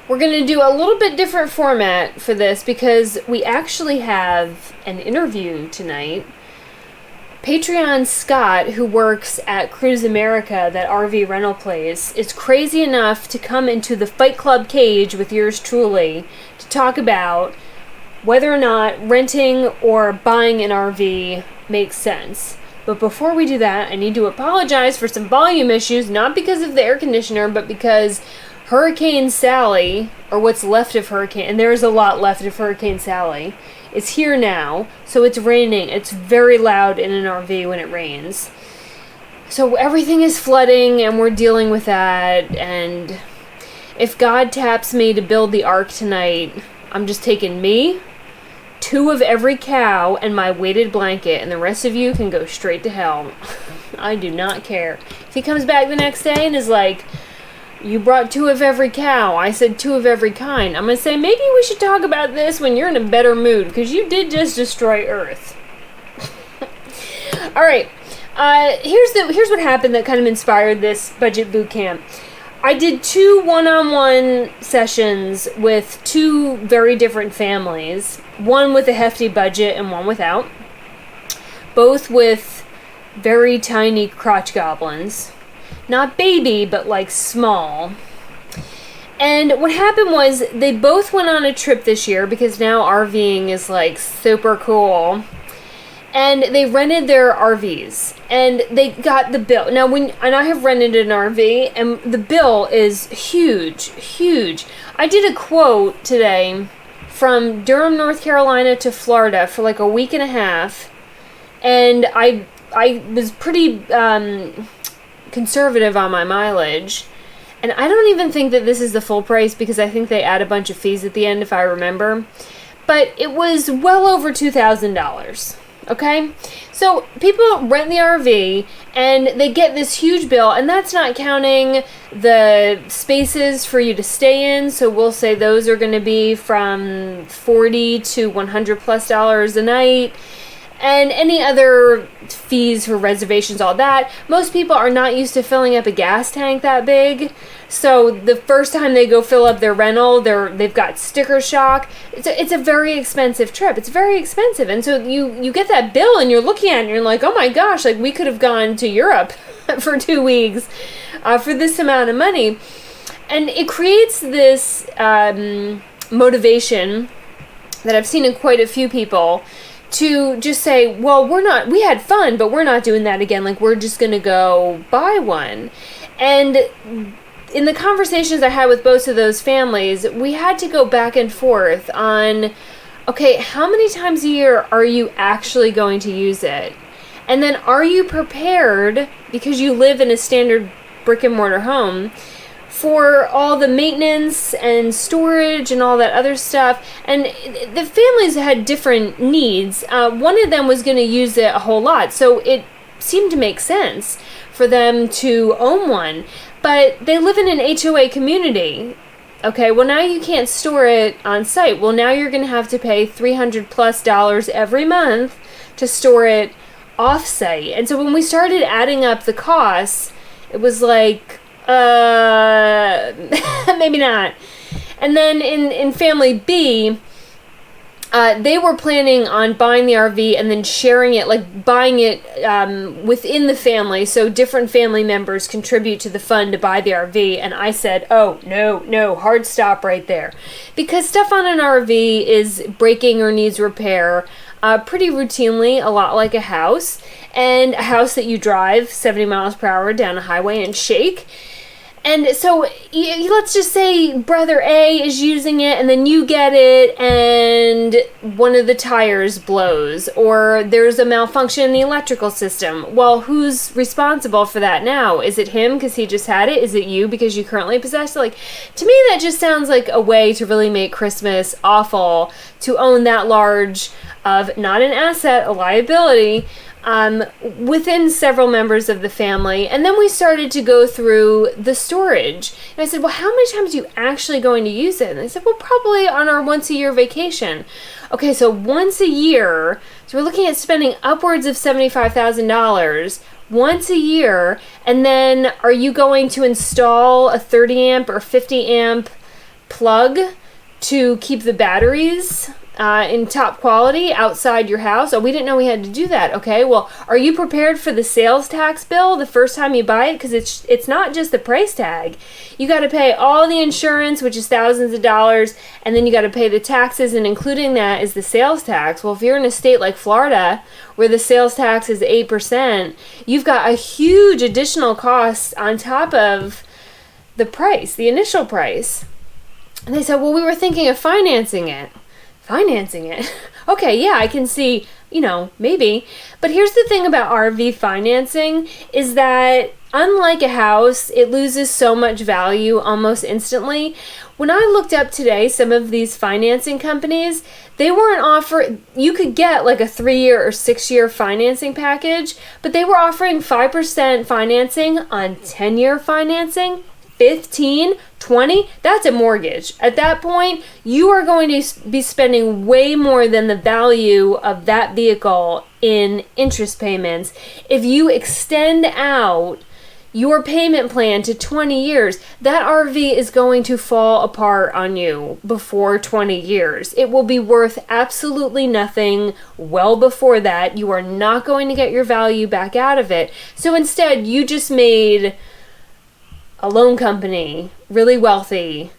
We're going to do a little bit different format for this because we actually have an interview tonight. Patreon Scott, who works at Cruise America, that RV rental place, is crazy enough to come into the Fight Club cage with yours truly to talk about whether or not renting or buying an RV makes sense. But before we do that, I need to apologize for some volume issues, not because of the air conditioner, but because Hurricane Sally, or what's left of Hurricane, and there's a lot left of Hurricane Sally, is here now, so it's raining. It's very loud in an RV when it rains. So everything is flooding, and we're dealing with that, and if God taps me to build the ark tonight, I'm just taking me, 2 of every cow, and my weighted blanket, and the rest of you can go straight to hell. I do not care. If he comes back the next day and is like, you brought 2 of every cow, I said 2 of every kind, I'm going to say, maybe we should talk about this when you're in a better mood, because you did just destroy Earth. Alright, here's what happened that kind of inspired this budget boot camp. I did 2 one-on-one sessions with 2 very different families, one with a hefty budget and one without, both with very tiny crotch goblins. Not baby, but like small. And what happened was they both went on a trip this year because now RVing is like super cool. And they rented their RVs and they got the bill. Now and I have rented an RV and the bill is huge, huge. I did a quote today from Durham, North Carolina to Florida for like a week and a half. And I was pretty conservative on my mileage, and I don't even think that this is the full price because I think they add a bunch of fees at the end if I remember, but it was well over $2,000. Okay, so people rent the RV and they get this huge bill, and that's not counting the spaces for you to stay in. So we'll say those are going to be from $40 to $100+ a night. And any other fees for reservations, all that. Most people are not used to filling up a gas tank that big. So the first time they go fill up their rental, they've got sticker shock. It's a very expensive trip. It's very expensive. And so you get that bill and you're looking at it and you're like, oh my gosh, like we could have gone to Europe for 2 weeks for this amount of money. And it creates this motivation that I've seen in quite a few people to just say, well, we had fun, but we're not doing that again. Like, we're just going to go buy one. And in the conversations I had with both of those families, we had to go back and forth on, okay, how many times a year are you actually going to use it? And then are you prepared, because you live in a standard brick and mortar home, for all the maintenance and storage and all that other stuff? And the families had different needs. One of them was going to use it a whole lot, so it seemed to make sense for them to own one. But they live in an HOA community. Okay, well now you can't store it on site. Well, now you're going to have to pay $300+ every month to store it off site. And so when we started adding up the costs, it was like, maybe not. And then in family B, they were planning on buying the RV and then sharing it, like buying it within the family, so different family members contribute to the fund to buy the RV. And I said, oh, no, hard stop right there. Because stuff on an RV is breaking or needs repair pretty routinely, a lot like a house. And a house that you drive 70 miles per hour down a highway and shake. And so let's just say brother A is using it and then you get it and one of the tires blows or there's a malfunction in the electrical system. Well, who's responsible for that now? Is it him because he just had it? Is it you because you currently possess it? Like, to me, that just sounds like a way to really make Christmas awful, to own that large of not an asset, a liability, within several members of the family. And then we started to go through the storage. And I said, well, how many times are you actually going to use it? And they said, well, probably on our once a year vacation. Okay, so once a year, so we're looking at spending upwards of $75,000 once a year. And then are you going to install a 30 amp or 50 amp plug to keep the batteries in top quality outside your house. Oh, we didn't know we had to do that. Okay, well, are you prepared for the sales tax bill the first time you buy it? Because it's not just the price tag. You got to pay all the insurance, which is thousands of dollars, and then you got to pay the taxes, and including that is the sales tax. Well, if you're in a state like Florida, where the sales tax is 8%, you've got a huge additional cost on top of the price, the initial price. And they said, well, we were thinking of financing it. Financing it? Okay, yeah, I can see, maybe. But here's the thing about RV financing is that unlike a house, it loses so much value almost instantly. When I looked up today some of these financing companies, they weren't offering, you could get like a 3-year or 6-year financing package, but they were offering 5% financing on 10-year financing. 15, 20, that's a mortgage. At that point, you are going to be spending way more than the value of that vehicle in interest payments. If you extend out your payment plan to 20 years, that RV is going to fall apart on you before 20 years. It will be worth absolutely nothing well before that. You are not going to get your value back out of it. So instead, you just made a loan company really wealthy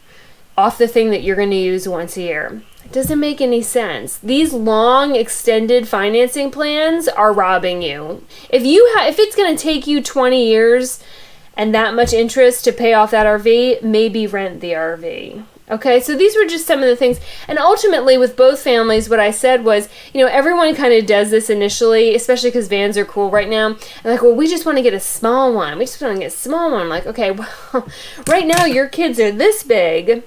off the thing that you're going to use once a year. It doesn't make any sense. These long extended financing plans are robbing you. If it's going to take you 20 years and that much interest to pay off that RV, maybe rent the RV. Okay, so these were just some of the things. And ultimately, with both families, what I said was, everyone kind of does this initially, especially because vans are cool right now. And like, well, we just want to get a small one. We just want to get a small one. I'm like, okay, well, right now your kids are this big.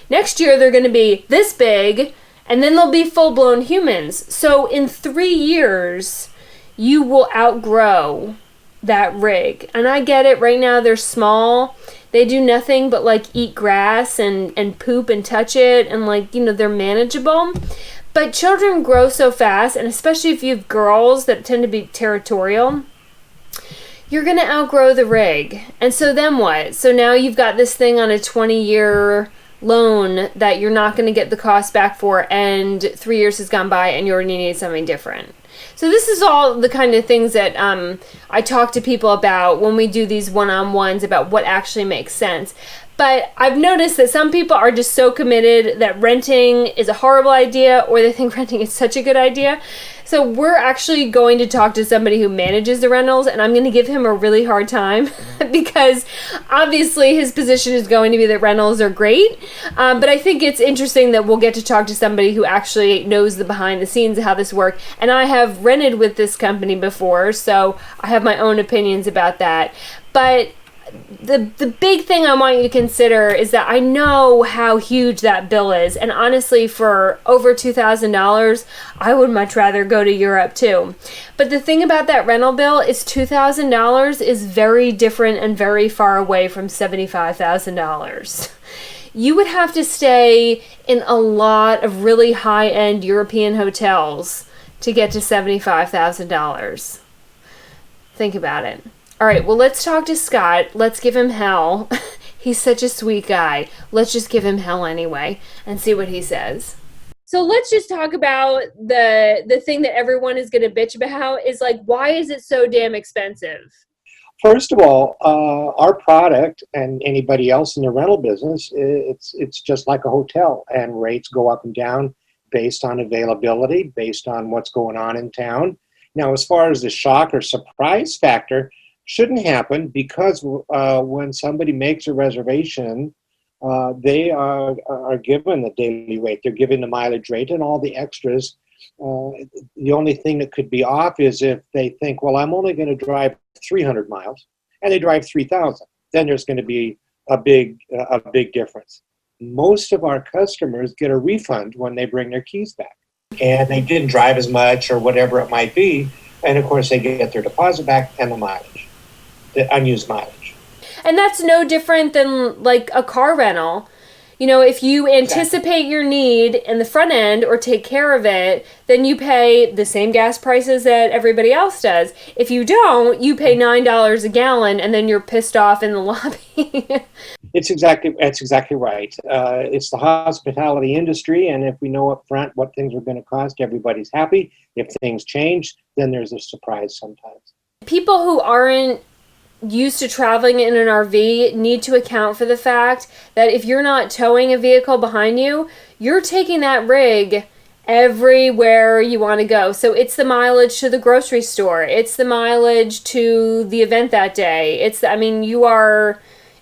Next year, they're going to be this big. And then they'll be full-blown humans. So in 3 years, you will outgrow that rig. And I get it. Right now, they're small. They do nothing but like eat grass and poop and touch it, and they're manageable. But children grow so fast, and especially if you have girls that tend to be territorial, you're going to outgrow the rig. And so then what? So now you've got this thing on a 20-year loan that you're not going to get the cost back for, and 3 years has gone by and you already need something different. So this is all the kind of things that I talk to people about when we do these one-on-ones about what actually makes sense. But I've noticed that some people are just so committed that renting is a horrible idea, or they think renting is such a good idea. So we're actually going to talk to somebody who manages the rentals, and I'm going to give him a really hard time because obviously his position is going to be that rentals are great. But I think it's interesting that we'll get to talk to somebody who actually knows the behind the scenes of how this works. And I have rented with this company before, so I have my own opinions about that. But the big thing I want you to consider is that I know how huge that bill is, and honestly, for over $2,000, I would much rather go to Europe too. But the thing about that rental bill is $2,000 is very different and very far away from $75,000. You would have to stay in a lot of really high-end European hotels to get to $75,000. Think about it. All right, well, let's talk to Scott. Let's give him hell. He's such a sweet guy. Let's just give him hell anyway and see what he says. So let's just talk about the thing that everyone is going to bitch about is like, why is it so damn expensive? First of all, our product and anybody else in the rental business, it's just like a hotel, and rates go up and down based on availability, based on what's going on in town. Now, as far as the shock or surprise factor, shouldn't happen because when somebody makes a reservation, they are given the daily rate. They're given the mileage rate and all the extras. The only thing that could be off is if they think, well, I'm only going to drive 300 miles, and they drive 3,000. Then there's going to be a big difference. Most of our customers get a refund when they bring their keys back, and they didn't drive as much or whatever it might be. And of course, they get their deposit back and the mileage, the unused mileage. And that's no different than like a car rental. You know, if you anticipate your need in the front end or take care of it, then you pay the same gas prices that everybody else does. If you don't, you pay $9 a gallon and then you're pissed off in the lobby. That's exactly right. It's the hospitality industry, and if we know up front what things are going to cost, everybody's happy. If things change, then there's a surprise sometimes. People who aren't used to traveling in an RV need to account for the fact that if you're not towing a vehicle behind you, you're taking that rig everywhere you want to go. So it's the mileage to the grocery store, it's the mileage to the event that day.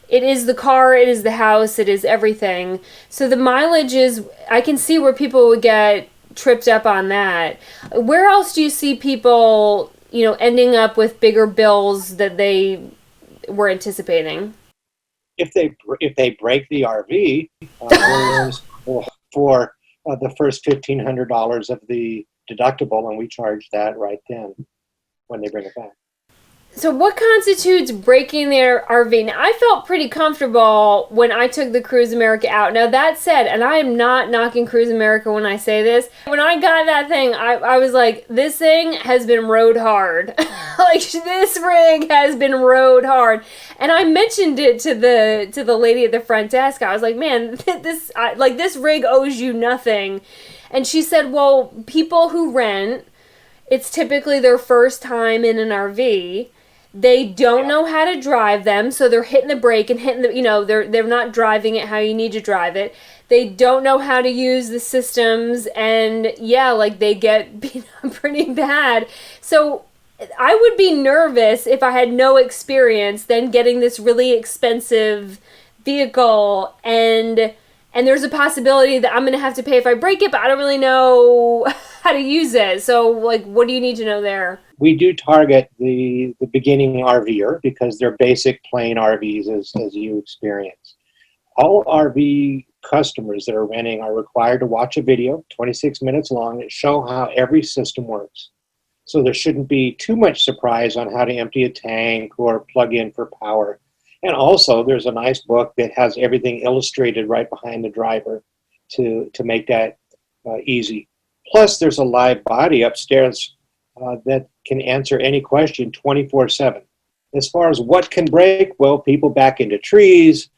It is the car, it is the house, it is everything. So the mileage is, I can see where people would get tripped up on that. Where else do you see people, ending up with bigger bills that they were anticipating? If they break the RV, we're responsible for the first $1,500 of the deductible, and we charge that right then when they bring it back. So what constitutes breaking their RV? Now, I felt pretty comfortable when I took the Cruise America out. Now, that said, and I am not knocking Cruise America when I say this, when I got that thing, I was like, this thing has been rode hard. Like, this rig has been rode hard. And I mentioned it to the lady at the front desk. I was like, man, this rig owes you nothing. And she said, well, people who rent, it's typically their first time in an RV. They don't know how to drive them, so they're hitting the brake and hitting they're not driving it how you need to drive it. They don't know how to use the systems, and they get beat up pretty bad. So I would be nervous if I had no experience then getting this really expensive vehicle, and there's a possibility that I'm going to have to pay if I break it, but I don't really know how to use it. So, what do you need to know there? We do target the beginning RVer because they're basic plain RVs as you experience. All RV customers that are renting are required to watch a video, 26 minutes long, that show how every system works. So there shouldn't be too much surprise on how to empty a tank or plug in for power. And also, there's a nice book that has everything illustrated right behind the driver to make that easy. Plus, there's a live body upstairs that can answer any question 24/7. As far as what can break, well, people back into trees.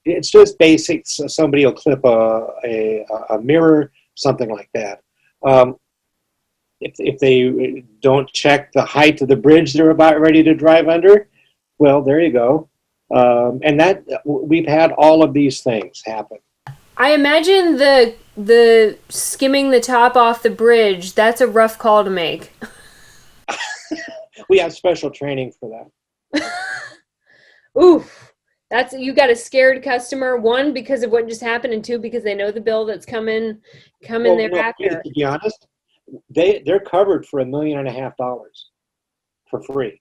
It's just basics. Somebody will clip a mirror, something like that. If they don't check the height of the bridge they're about ready to drive under, well, there you go. And that we've had all of these things happen. I imagine the skimming the top off the bridge, that's a rough call to make. We have special training for that. Oof. You got a scared customer, one, because of what just happened, and two, because they know the bill that's coming thereafter. To be honest, they're covered for $1.5 million for free.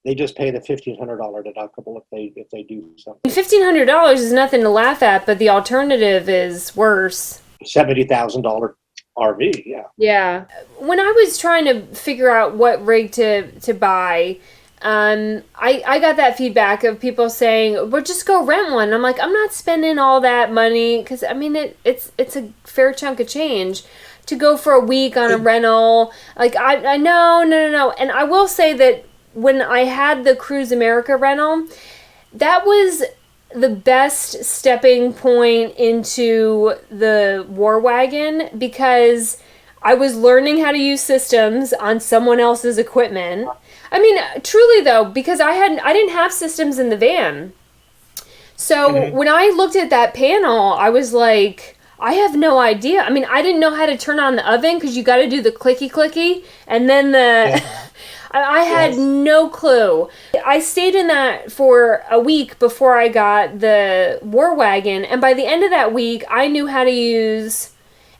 They just pay the $1,500 deductible if they do something. $1,500 is nothing to laugh at, but the alternative is worse. $70,000 RV, yeah. Yeah. When I was trying to figure out what rig to buy, I got that feedback of people saying, well, just go rent one. I'm like, I'm not spending all that money, because it's a fair chunk of change to go for a week on a rental. Like, I no. And I will say that when I had the Cruise America rental, that was the best stepping point into the War Wagon, because I was learning how to use systems on someone else's equipment. I mean, truly though, because I didn't have systems in the van. So when I looked at that panel, I was like, I have no idea. I mean, I didn't know how to turn on the oven, because you got to do the clicky, and then the... I had no clue. I stayed in that for a week before I got the War Wagon, and by the end of that week, I knew how to use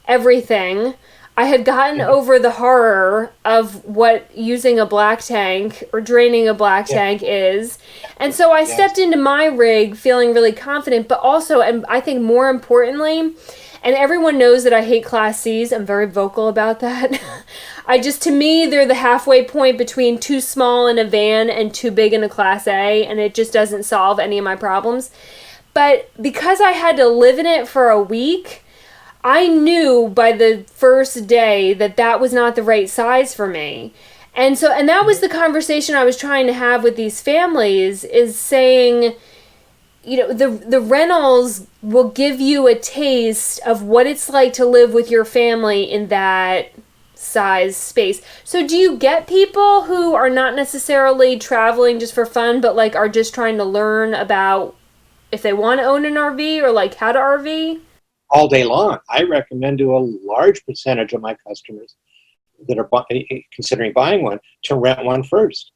everything. I had gotten over the horror of what using a black tank or draining a black tank is. And so I stepped into my rig feeling really confident, but also, and I think more importantly, and everyone knows that I hate Class Cs. I'm very vocal about that. To me, they're the halfway point between too small in a van and too big in a Class A, and it just doesn't solve any of my problems. But because I had to live in it for a week, I knew by the first day that was not the right size for me. And that was the conversation I was trying to have with these families, is saying, the rentals will give you a taste of what it's like to live with your family in that size space. So do you get people who are not necessarily traveling just for fun, but like are just trying to learn about if they want to own an RV or like how to RV? All day long. I recommend to a large percentage of my customers that are considering buying one to rent one first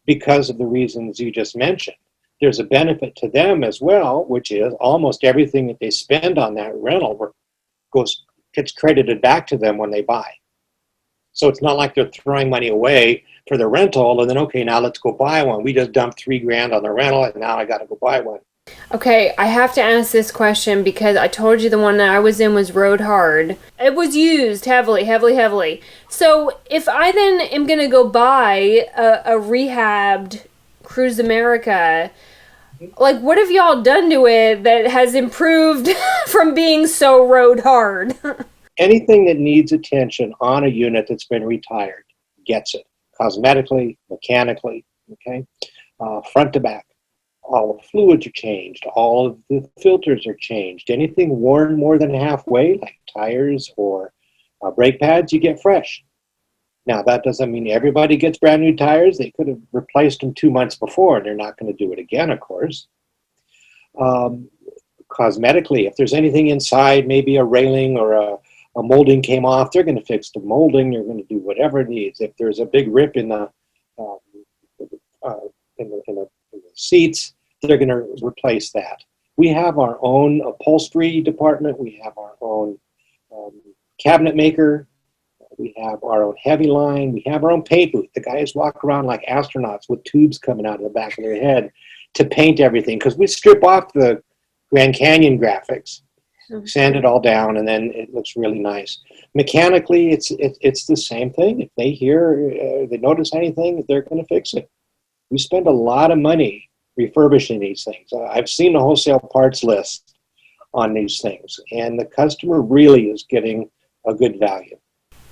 because of the reasons you just mentioned. There's a benefit to them as well, which is almost everything that they spend on that rental gets credited back to them when they buy. So it's not like they're throwing money away for the rental and then, okay, now let's go buy one. We just dumped $3,000 on the rental and now I got to go buy one. Okay, I have to ask this question because I told you the one that I was in was rode hard. It was used heavily, heavily, heavily. So if I then am going to go buy a rehabbed Cruise America, like what have y'all done to it that has improved from being so rode hard? Anything that needs attention on a unit that's been retired gets it. Cosmetically, mechanically, okay? Front to back. All the fluids are changed. All of the filters are changed. Anything worn more than halfway, like tires or brake pads, you get fresh. Now, that doesn't mean everybody gets brand new tires. They could have replaced them 2 months before, and they're not going to do it again, of course. Cosmetically, if there's anything inside, maybe a railing or a molding came off, they're going to fix the molding. They're going to do whatever it needs. If there's a big rip in the seats, they're going to replace that. We have our own upholstery department. We have our own cabinet maker. We have our own heavy line. We have our own paint booth. The guys walk around like astronauts with tubes coming out of the back of their head to paint everything because we strip off the Grand Canyon graphics, sand it all down, and then it looks really nice. Mechanically, it's the same thing. If they notice anything, they're going to fix it. We spend a lot of money refurbishing these things. I've seen the wholesale parts list on these things, and the customer really is getting a good value.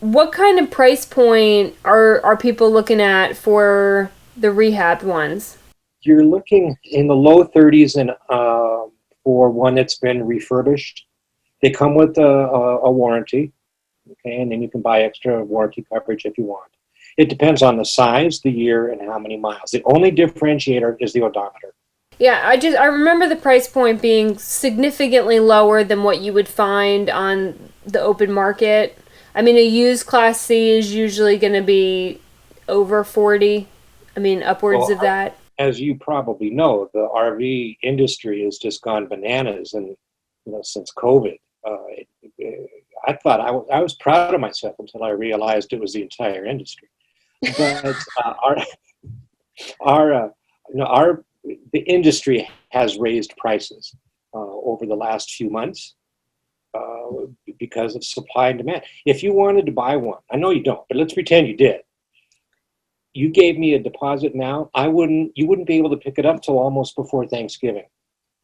What kind of price point are people looking at for the rehabbed ones? You're looking in the low 30s and for one that's been refurbished. They come with a warranty, okay, and then you can buy extra warranty coverage if you want. It depends on the size, the year, and how many miles. The only differentiator is the odometer. Yeah, I remember the price point being significantly lower than what you would find on the open market. I mean, a used Class C is usually going to be over 40. I mean, upwards of that. As you probably know, the RV industry has just gone bananas, and since COVID, I thought I was proud of myself until I realized it was the entire industry. But the industry has raised prices over the last few months because of supply and demand. If you wanted to buy one, I know you don't, but let's pretend you did. You gave me a deposit now, you wouldn't be able to pick it up till almost before Thanksgiving.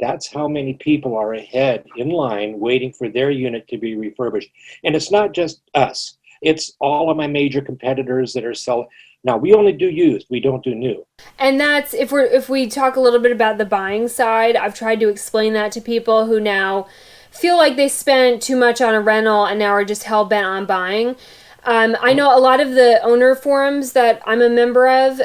That's how many people are ahead in line waiting for their unit to be refurbished. And it's not just us. It's all of my major competitors that are selling. Now, we only do used. We don't do new. And that's, if we talk a little bit about the buying side, I've tried to explain that to people who now feel like they spent too much on a rental and now are just hell-bent on buying. I know a lot of the owner forums that I'm a member of,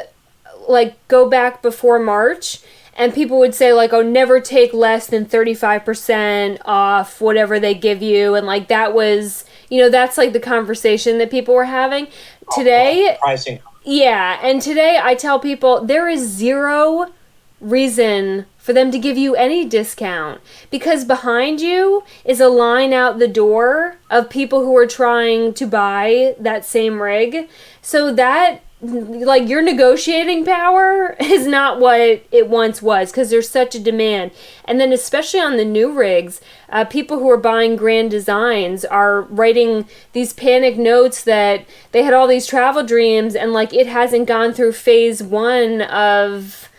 like, go back before March, and people would say, like, oh, never take less than 35% off whatever they give you, and, like, that was, that's, like, the conversation that people were having. Today, pricing. Yeah, and today I tell people there is zero reason for them to give you any discount because behind you is a line out the door of people who are trying to buy that same rig. So that, like, your negotiating power is not what it once was because there's such a demand. And then especially on the new rigs, people who are buying Grand Designs are writing these panic notes that they had all these travel dreams and, like, it hasn't gone through phase one of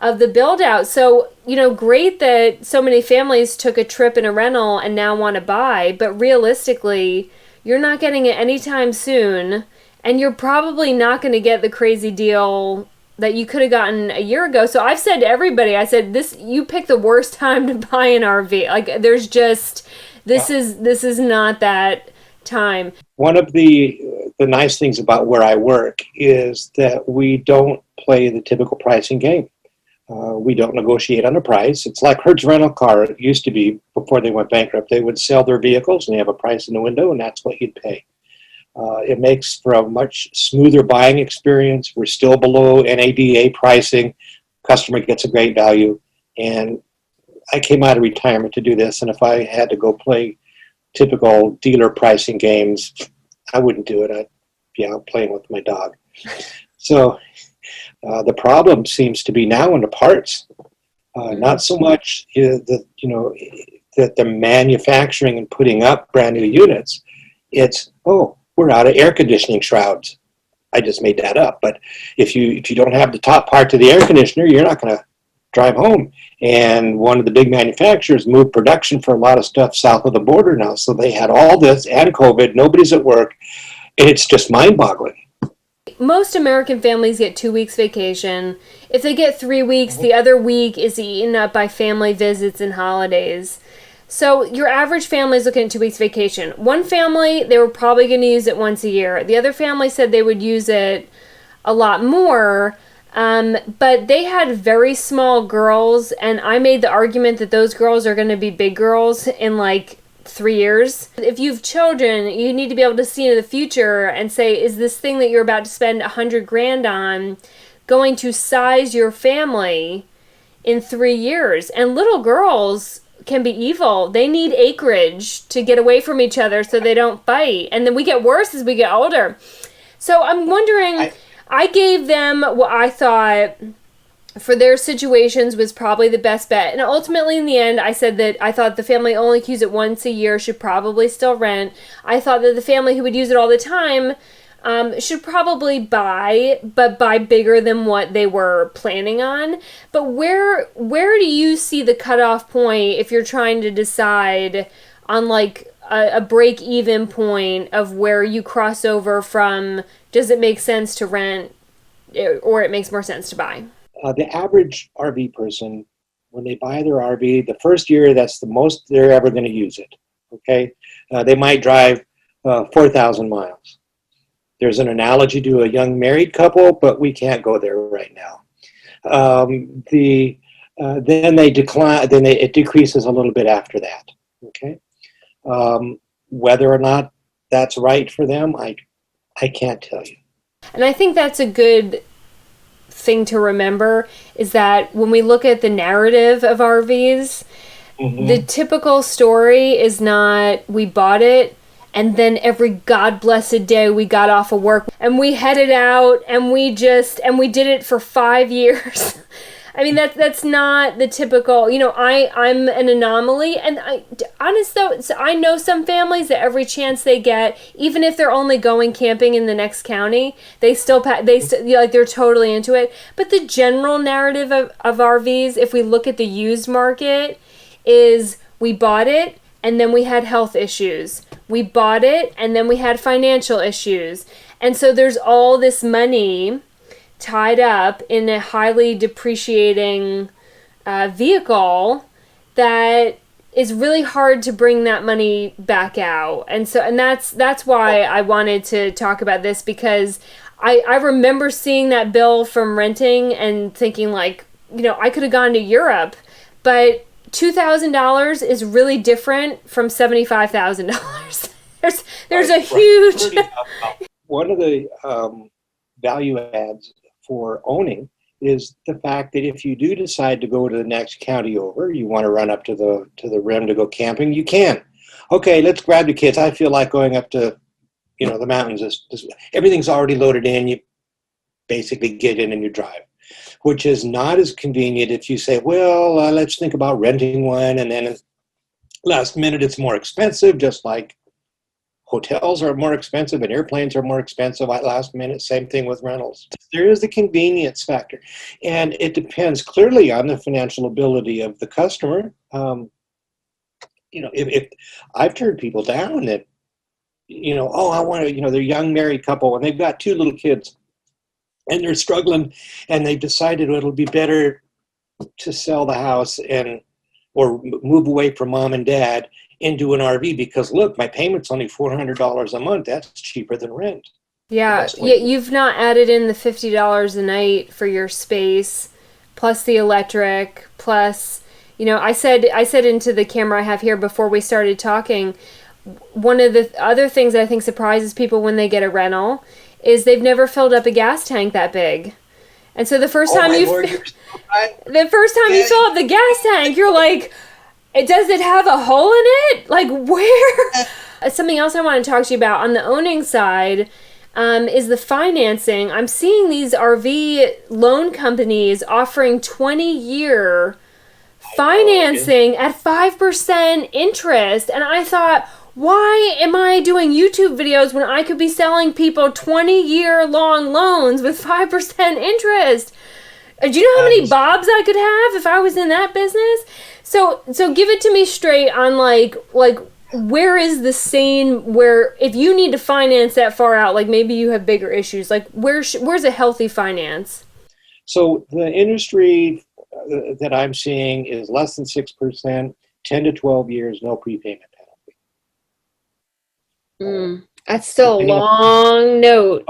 the build out. So, great that so many families took a trip in a rental and now want to buy, but realistically, you're not getting it anytime soon, and you're probably not going to get the crazy deal that you could have gotten a year ago. So I've said to everybody, I said, this, you picked the worst time to buy an RV. Like there's just, Yeah. this is not that time. One of the nice things about where I work is that we don't play the typical pricing game. We don't negotiate on a price. It's like Hertz Rental Car. It used to be before they went bankrupt. They would sell their vehicles and they have a price in the window, and that's what you'd pay. It makes for a much smoother buying experience. We're still below NADA pricing. Customer gets a great value. And I came out of retirement to do this, and if I had to go play typical dealer pricing games, I wouldn't do it. I'd be out playing with my dog. So the problem seems to be now in the parts, not so much that that they're manufacturing and putting up brand new units. It's we're out of air conditioning shrouds. I just made that up, but if you don't have the top part to the air conditioner, you're not going to drive home. And one of the big manufacturers moved production for a lot of stuff south of the border now, so they had all this and COVID. Nobody's at work, and it's just mind-boggling. Most American families get 2 weeks vacation. If they get 3 weeks, the other week is eaten up by family visits and holidays. So your average family is looking at 2 weeks vacation. One family, they were probably going to use it once a year. The other family said they would use it a lot more, but they had very small girls, and I made the argument that those girls are going to be big girls in like 3 years. If you have children, you need to be able to see into the future and say, is this thing that you're about to spend $100,000 on going to size your family in 3 years? And little girls can be evil. They need acreage to get away from each other so they don't fight. And then we get worse as we get older. So I'm wondering, I gave them what I thought for their situations was probably the best bet. And ultimately, in the end, I said that I thought the family only could use it once a year should probably still rent. I thought that the family who would use it all the time should probably buy, but buy bigger than what they were planning on. But where do you see the cutoff point if you're trying to decide on like a break-even point of where you cross over from, does it make sense to rent or it makes more sense to buy? The average RV person, when they buy their RV, the first year, that's the most they're ever going to use it. Okay, they might drive 4,000 miles. There's an analogy to a young married couple, but we can't go there right now. Then they decline. It decreases a little bit after that. Okay, whether or not that's right for them, I can't tell you. And I think that's a good thing to remember, is that when we look at the narrative of RVs, the typical story is not we bought it and then every God blessed day we got off of work and we headed out and we did it for 5 years. I mean, that's not the typical, I'm an anomaly. And I know some families that every chance they get, even if they're only going camping in the next county, they're totally into it. But the general narrative of RVs, if we look at the used market, is we bought it and then we had health issues. We bought it and then we had financial issues. And so there's all this money tied up in a highly depreciating vehicle that is really hard to bring that money back out. And that's why I wanted to talk about this, because I remember seeing that bill from renting and thinking like, I could have gone to Europe, but $2,000 is really different from $75,000. There's a huge one of the value adds for owning is the fact that if you do decide to go to the next county over, you want to run up to the rim to go camping, you can. Okay, let's grab the kids. I feel like going up to the mountains. Everything's already loaded in. You basically get in and you drive, which is not as convenient if you say, well, let's think about renting one, and then last minute it's more expensive, just like hotels are more expensive and airplanes are more expensive at last minute. Same thing with rentals. There is the convenience factor, and it depends clearly on the financial ability of the customer. If I've turned people down that, I want to, they're a young married couple and they've got 2 little kids, and they're struggling, and they've decided it'll be better to sell the house and or move away from mom and dad into an RV because look, my payment's only $400 a month. That's cheaper than rent. The Yeah, best way. yeah, you've not added in the $50 a night for your space, plus the electric, plus, I said into the camera I have here before we started talking, one of the other things that I think surprises people when they get a rental is they've never filled up a gas tank that big. And so the first Oh time my you Lord, you're so right. the first time you Yeah, fill up the gas tank, you're like, does it have a hole in it? Like, where? Something else I want to talk to you about on the owning side is the financing. I'm seeing these RV loan companies offering 20-year financing at 5% interest. And I thought, why am I doing YouTube videos when I could be selling people 20-year long loans with 5% interest? Do you know how many bobs I could have if I was in that business? So give it to me straight on like where is the sane where if you need to finance that far out, like maybe you have bigger issues, like where's a healthy finance? So the industry that I'm seeing is less than 6%, 10 to 12 years, no prepayment penalty. That's still a Depending long note.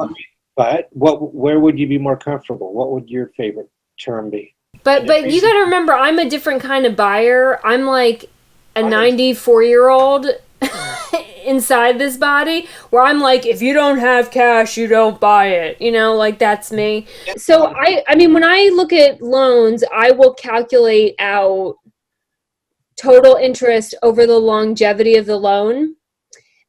but where would you be more comfortable? What would your favorite term be? And But you got appreciate to remember, I'm a different kind of buyer. I'm like a I 94-year-old inside this body where I'm like, if you don't have cash, you don't buy it. Like that's me. So I mean, when I look at loans, I will calculate out total interest over the longevity of the loan.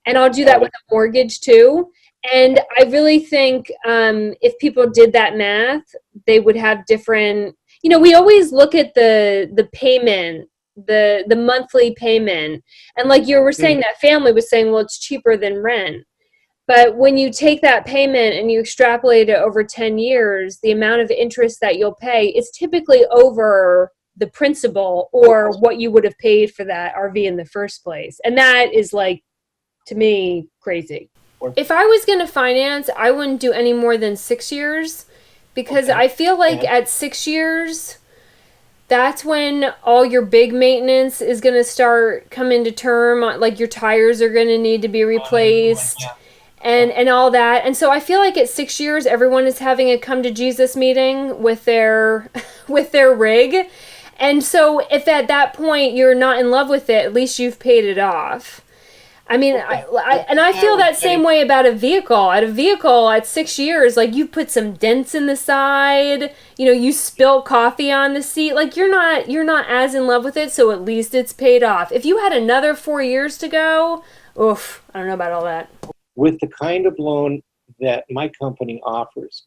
And I'll do that with a mortgage too. And I really think if people did that math, they would have different. We always look at the payment, the monthly payment, and like you were saying, that family was saying, well, it's cheaper than rent. But when you take that payment and you extrapolate it over 10 years, the amount of interest that you'll pay is typically over the principal or what you would have paid for that RV in the first place. And that is like, to me, crazy. If I was going to finance, I wouldn't do any more than 6 years because I feel like at 6 years, that's when all your big maintenance is going to start coming to term. Like your tires are going to need to be replaced and all that. And so I feel like at 6 years, everyone is having a come to Jesus meeting with their with their rig. And so if at that point you're not in love with it, at least you've paid it off. I mean, I feel that same way about a vehicle. At a vehicle, at 6 years, like you put some dents in the side, you spill coffee on the seat. Like you're not as in love with it, so at least it's paid off. If you had another 4 years to go, oof, I don't know about all that. With the kind of loan that my company offers,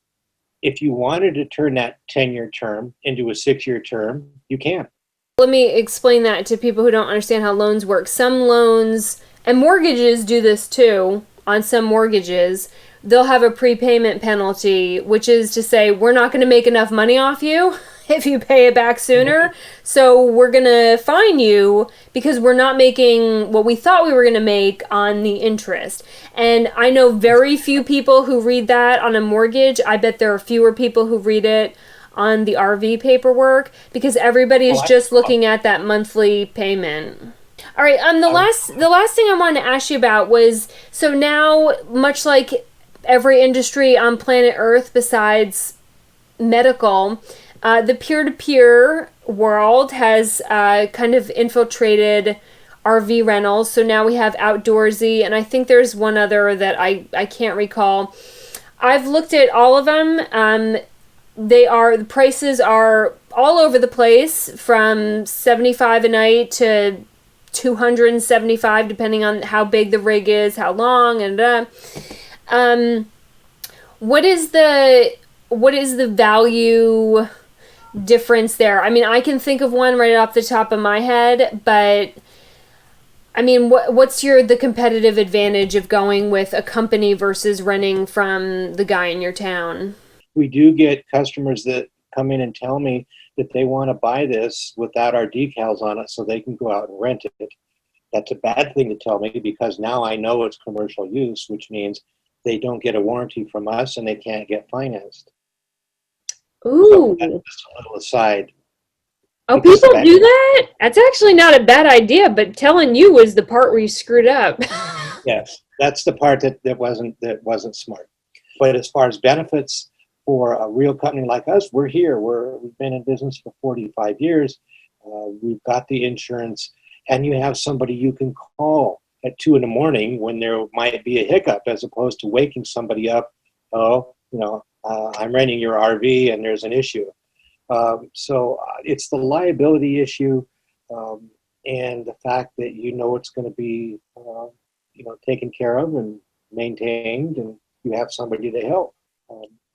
if you wanted to turn that 10-year term into a 6-year term, you can. Let me explain that to people who don't understand how loans work. Some loans and mortgages do this too. On some mortgages, they'll have a prepayment penalty, which is to say we're not going to make enough money off you if you pay it back sooner. So we're going to fine you because we're not making what we thought we were going to make on the interest. And I know very few people who read that on a mortgage. I bet there are fewer people who read it on the RV paperwork because everybody is just looking at that monthly payment. All right. The last thing I wanted to ask you about was, so now, much like every industry on planet Earth besides medical, the peer-to-peer world has kind of infiltrated RV rentals. So now we have Outdoorsy, and I think there's one other that I can't recall. I've looked at all of them. The prices are all over the place, from $75 a night to $275, depending on how big the rig is, how long, and what is the value difference there? I mean, I can think of one right off the top of my head, but I mean, what's the competitive advantage of going with a company versus renting from the guy in your town? We do get customers that come in and tell me that they want to buy this without our decals on it so they can go out and rent it. That's a bad thing to tell me because now I know it's commercial use, which means they don't get a warranty from us and they can't get financed. Ooh. That's just a little aside. Oh, Because people do that? That's actually not a bad idea, but telling you was the part where you screwed up. yes, that's the part that wasn't smart. But as far as benefits for a real company like us, we're here. We've been in business for 45 years. We've got the insurance, and you have somebody you can call at 2 in the morning when there might be a hiccup, as opposed to waking somebody up. Oh, I'm renting your RV and there's an issue. So it's the liability issue, and the fact that it's going to be taken care of and maintained, and you have somebody to help.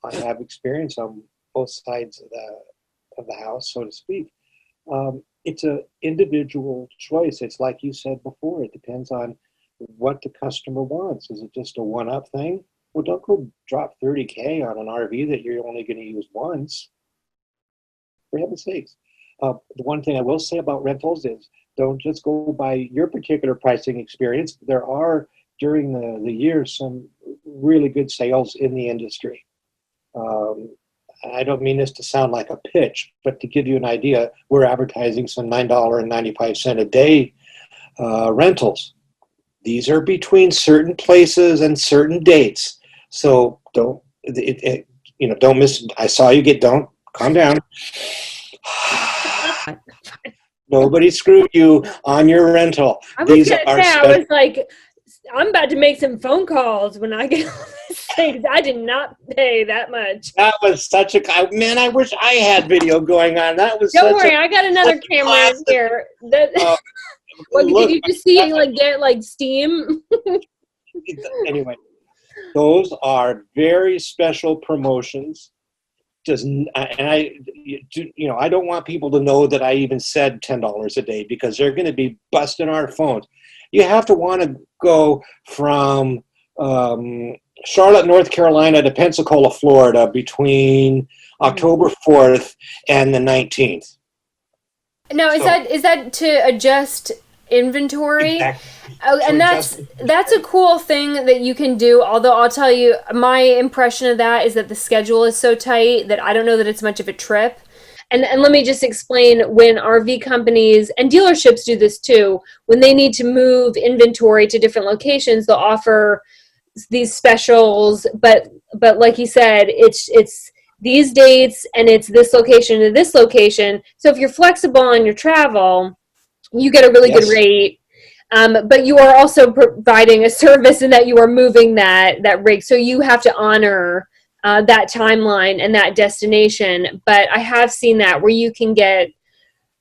I have experience on both sides of the house, so to speak. It's an individual choice. It's like you said before. It depends on what the customer wants. Is it just a one-up thing? Well, don't go drop $30K on an RV that you're only going to use once. For heaven's sakes. The one thing I will say about rentals is don't just go by your particular pricing experience. There are, during the year, some really good sales in the industry. I don't mean this to sound like a pitch, but to give you an idea, we're advertising some $9.95 a day rentals. These are between certain places and certain dates. So don't miss. I saw you don't calm down. Nobody screwed you on your rental. I was going to say, I was like, I'm about to make some phone calls when I get on this thing. I did not pay that much. That was such a man. I wish I had video going on. That was. Don't worry, I got another camera in here. Did you just see it get steam? Anyway, those are very special promotions. I don't want people to know that I even said $10 a day, because they're going to be busting our phones. You have to want to go from Charlotte, North Carolina to Pensacola, Florida between October 4th and the 19th. Now, is that to adjust inventory? Exactly. And that's a cool thing that you can do, although I'll tell you, my impression of that is that the schedule is so tight that I don't know that it's much of a trip. And let me just explain, when RV companies and dealerships do this too, when they need to move inventory to different locations, they'll offer these specials, but like you said, it's these dates and it's this location to this location. So if you're flexible on your travel, you get a really good rate. But you are also providing a service in that you are moving that rig. So you have to honor that timeline and that destination. But I have seen that where you can get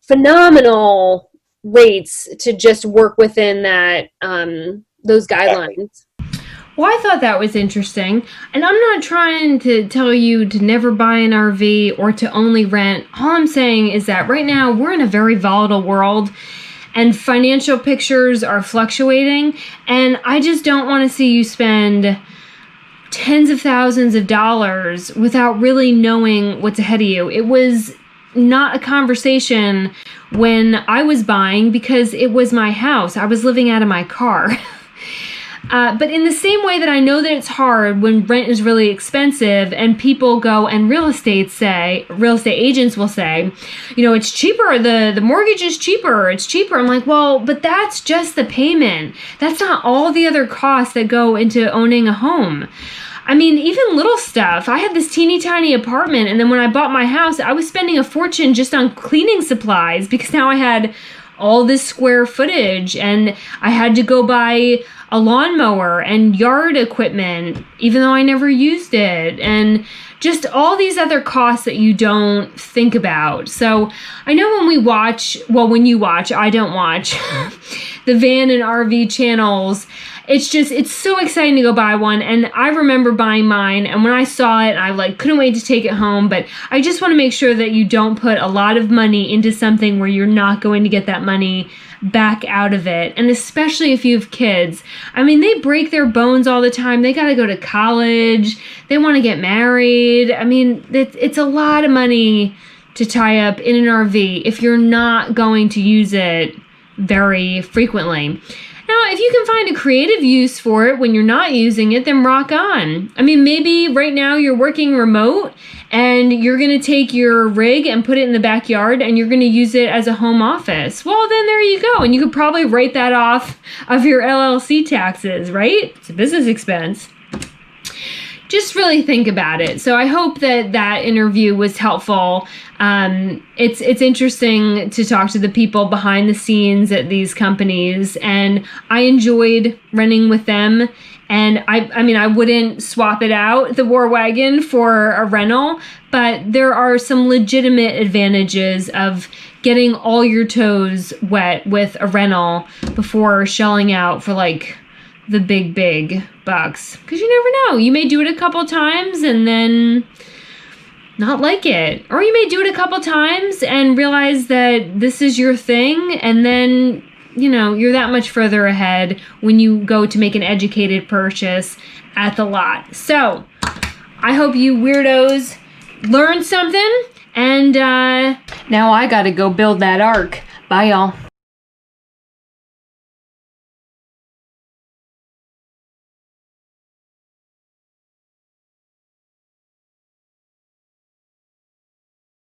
phenomenal rates to just work within that those guidelines. Well, I thought that was interesting. And I'm not trying to tell you to never buy an RV or to only rent. All I'm saying is that right now we're in a very volatile world, and financial pictures are fluctuating, and I just don't want to see you spend tens of thousands of dollars without really knowing what's ahead of you. It was not a conversation when I was buying, because it was my house. I was living out of my car. But in the same way that I know that it's hard when rent is really expensive and people go and real estate agents will say, it's cheaper, the mortgage is cheaper, it's cheaper. I'm like, well, but that's just the payment. That's not all the other costs that go into owning a home. I mean, even little stuff. I had this teeny tiny apartment, and then when I bought my house, I was spending a fortune just on cleaning supplies, because now I had all this square footage, and I had to go buy a lawnmower and yard equipment, even though I never used it, and just all these other costs that you don't think about. So I know when you watch, I don't watch the van and RV channels. It's so exciting to go buy one. And I remember buying mine, and when I saw it, I couldn't wait to take it home. But I just want to make sure that you don't put a lot of money into something where you're not going to get that money back out of it. And especially if you have kids. I mean, they break their bones all the time. They got to go to college. They want to get married. I mean, it's a lot of money to tie up in an RV if you're not going to use it very frequently. Now, if you can find a creative use for it when you're not using it, then rock on. I mean, maybe right now you're working remote and you're going to take your rig and put it in the backyard and you're going to use it as a home office. Well, then there you go. And you could probably write that off of your LLC taxes, right? It's a business expense. Just really think about it. So I hope that interview was helpful. It's interesting to talk to the people behind the scenes at these companies, and I enjoyed running with them. And I mean, I wouldn't swap it out, the War Wagon, for a rental, but there are some legitimate advantages of getting all your toes wet with a rental before shelling out for like the big bucks. Because you never know. You may do it a couple times and then not like it. Or you may do it a couple times and realize that this is your thing, and then, you know, you're that much further ahead when you go to make an educated purchase at the lot. So, I hope you weirdos learned something, and now I gotta go build that ark. Bye, y'all.